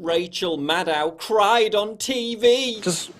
Rachel Maddow cried on TV. Just...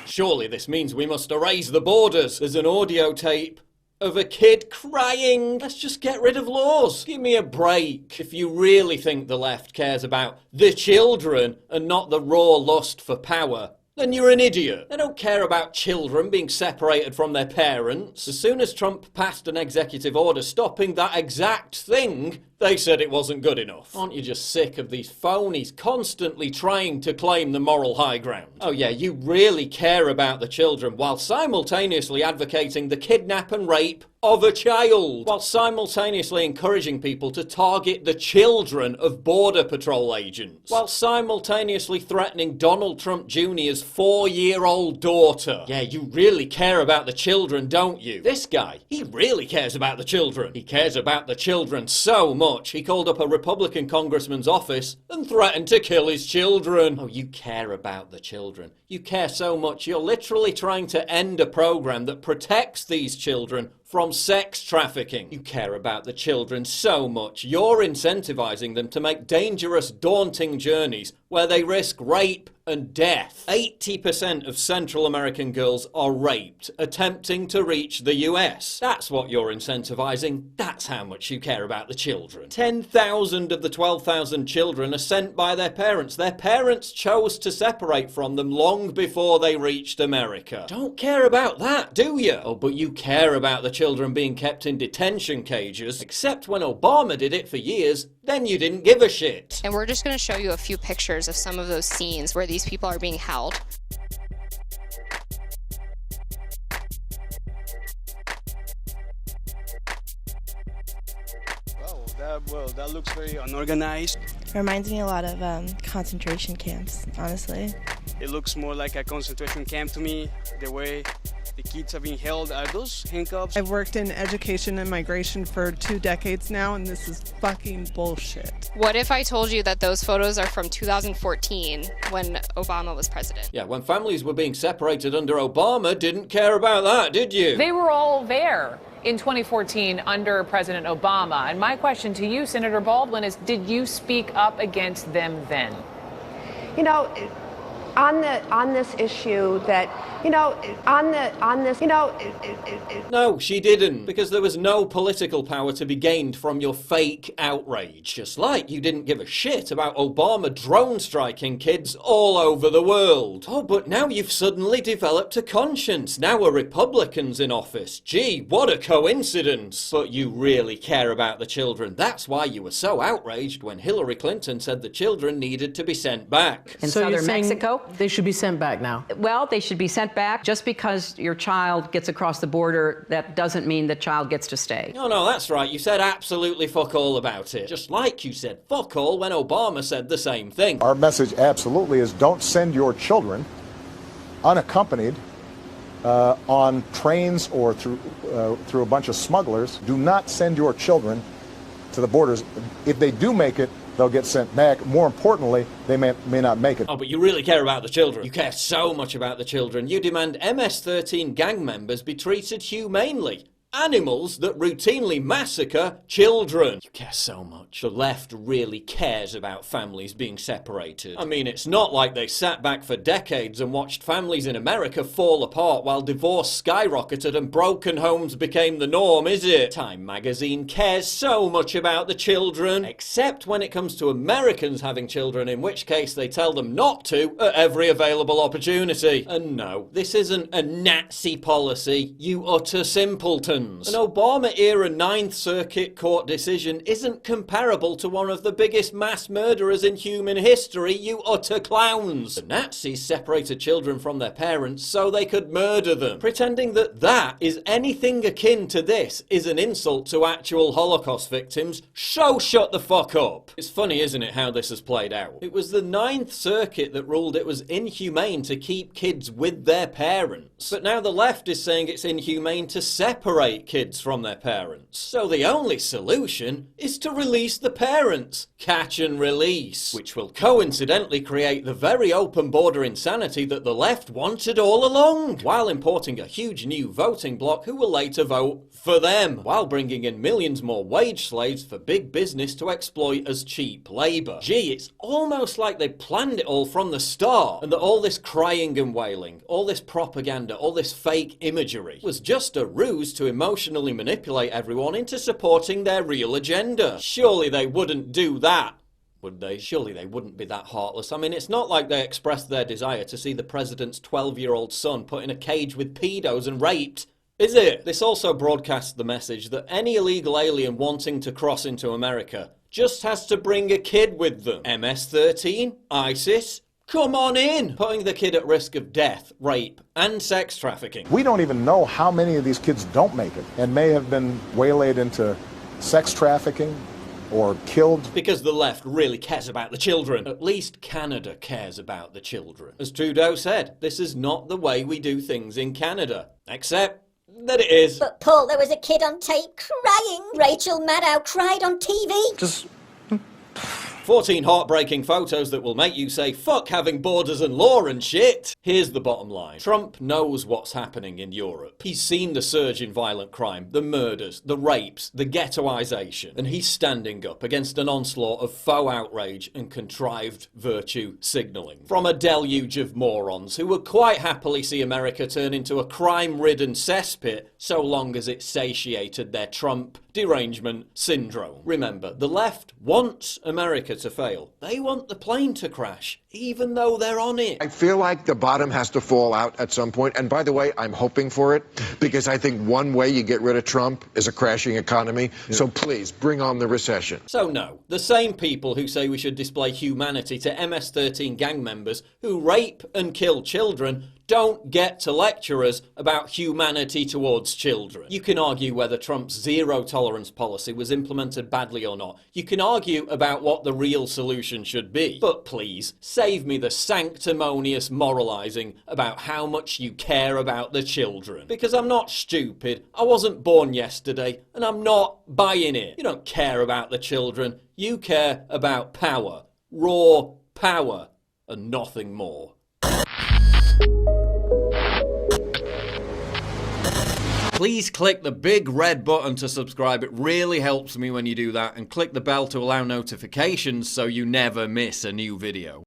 Surely this means we must erase the borders. There's an audio tape of a kid crying. Let's just get rid of laws. Give me a break. If you really think the left cares about the children and not the raw lust for power, then you're an idiot. They don't care about children being separated from their parents. As soon as Trump passed an executive order stopping that exact thing, they said it wasn't good enough. Aren't you just sick of these phonies constantly trying to claim the moral high ground? Oh yeah, you really care about the children while simultaneously advocating the kidnap and rape of a child, while simultaneously encouraging people to target the children of Border Patrol agents, while simultaneously threatening Donald Trump Jr.'s 4-year-old daughter. Yeah, you really care about the children, don't you? This guy, he really cares about the children. He cares about the children so much, he called up a Republican congressman's office and threatened to kill his children. Oh, you care about the children. You care so much, you're literally trying to end a program that protects these children from sex trafficking. You care about the children so much, you're incentivizing them to make dangerous, daunting journeys where they risk rape and death. 80% of Central American girls are raped attempting to reach the US. That's what you're incentivizing. That's how much you care about the children. 10,000 of the 12,000 children are sent by their parents. Their parents chose to separate from them long before they reached America. Don't care about that, do you? Oh, but you care about the children being kept in detention cages, except when Obama did it for years, then you didn't give a shit. And we're just going to show you a few pictures of some of those scenes where these people are being held. Well, that looks very unorganized. It reminds me a lot of concentration camps, honestly. It looks more like a concentration camp to me, the way the kids are being held. Are those handcuffs? I've worked in education and migration for 2 decades now, and this is fucking bullshit. What if I told you that those photos are from 2014 when Obama was president? Yeah, when families were being separated under Obama, didn't care about that, did you? They were all there in 2014 under President Obama. And my question to you, Senator Baldwin, is did you speak up against them then? You know, on this issue that, No, she didn't, because there was no political power to be gained from your fake outrage. Just like you didn't give a shit about Obama drone striking kids all over the world. Oh, but now you've suddenly developed a conscience. Now a Republican's in office. Gee, what a coincidence. But you really care about the children. That's why you were so outraged when Hillary Clinton said the children needed to be sent back. In southern Mexico, they should be sent back now. Well, they should be sent back. Just because your child gets across the border, that doesn't mean the child gets to stay. No, that's right. You said absolutely fuck all about it. Just like you said fuck all when Obama said the same thing. Our message absolutely is don't send your children unaccompanied on trains or through a bunch of smugglers. Do not send your children to the borders. If they do make it, they'll get sent back. More importantly, they may not make it. Oh, but you really care about the children. You care so much about the children. You demand MS-13 gang members be treated humanely. Animals that routinely massacre children. You care so much. The left really cares about families being separated. I mean, it's not like they sat back for decades and watched families in America fall apart while divorce skyrocketed and broken homes became the norm, is it? Time magazine cares so much about the children, except when it comes to Americans having children, in which case they tell them not to at every available opportunity. And no, this isn't a Nazi policy, you utter simpleton. An Obama-era Ninth Circuit Court decision isn't comparable to one of the biggest mass murderers in human history, you utter clowns. The Nazis separated children from their parents so they could murder them. Pretending that that is anything akin to this is an insult to actual Holocaust victims, so shut the fuck up. It's funny, isn't it, how this has played out? It was the Ninth Circuit that ruled it was inhumane to keep kids with their parents. But now the left is saying it's inhumane to separate separate kids from their parents. So the only solution is to release the parents. Catch and release. Which will coincidentally create the very open border insanity that the left wanted all along, while importing a huge new voting bloc who will later vote for them, while bringing in millions more wage slaves for big business to exploit as cheap labour. Gee, it's almost like they planned it all from the start, and that all this crying and wailing, all this propaganda, all this fake imagery was just a ruse to emotionally manipulate everyone into supporting their real agenda. Surely they wouldn't do that, would they? Surely they wouldn't be that heartless. I mean, it's not like they expressed their desire to see the president's 12-year-old son put in a cage with pedos and raped, is it? This also broadcasts the message that any illegal alien wanting to cross into America just has to bring a kid with them. MS-13? ISIS? Come on in! Putting the kid at risk of death, rape, and sex trafficking. We don't even know how many of these kids don't make it and may have been waylaid into sex trafficking or killed. Because the left really cares about the children. At least Canada cares about the children. As Trudeau said, this is not the way we do things in Canada. Except that it is. But Paul, there was a kid on tape crying. Rachel Maddow cried on TV. Just 14 heartbreaking photos that will make you say fuck having borders and law and shit. Here's the bottom line. Trump knows what's happening in Europe. He's seen the surge in violent crime, the murders, the rapes, the ghettoization, and he's standing up against an onslaught of faux outrage and contrived virtue signalling from a deluge of morons who would quite happily see America turn into a crime-ridden cesspit so long as it satiated their Trump derangement syndrome. Remember, the left wants America to fail. They want the plane to crash, even though they're on it. I feel like the bottom has to fall out at some point. And by the way, I'm hoping for it, because I think one way you get rid of Trump is a crashing economy. Yeah. So please, bring on the recession. So no, the same people who say we should display humanity to MS-13 gang members who rape and kill children don't get to lecture us about humanity towards children. You can argue whether Trump's zero-tolerance policy was implemented badly or not. You can argue about what the real solution should be. But please, save me the sanctimonious moralizing about how much you care about the children. Because I'm not stupid, I wasn't born yesterday, and I'm not buying it. You don't care about the children, you care about power. Raw power, and nothing more. Please click the big red button to subscribe. It really helps me when you do that, and click the bell to allow notifications so you never miss a new video.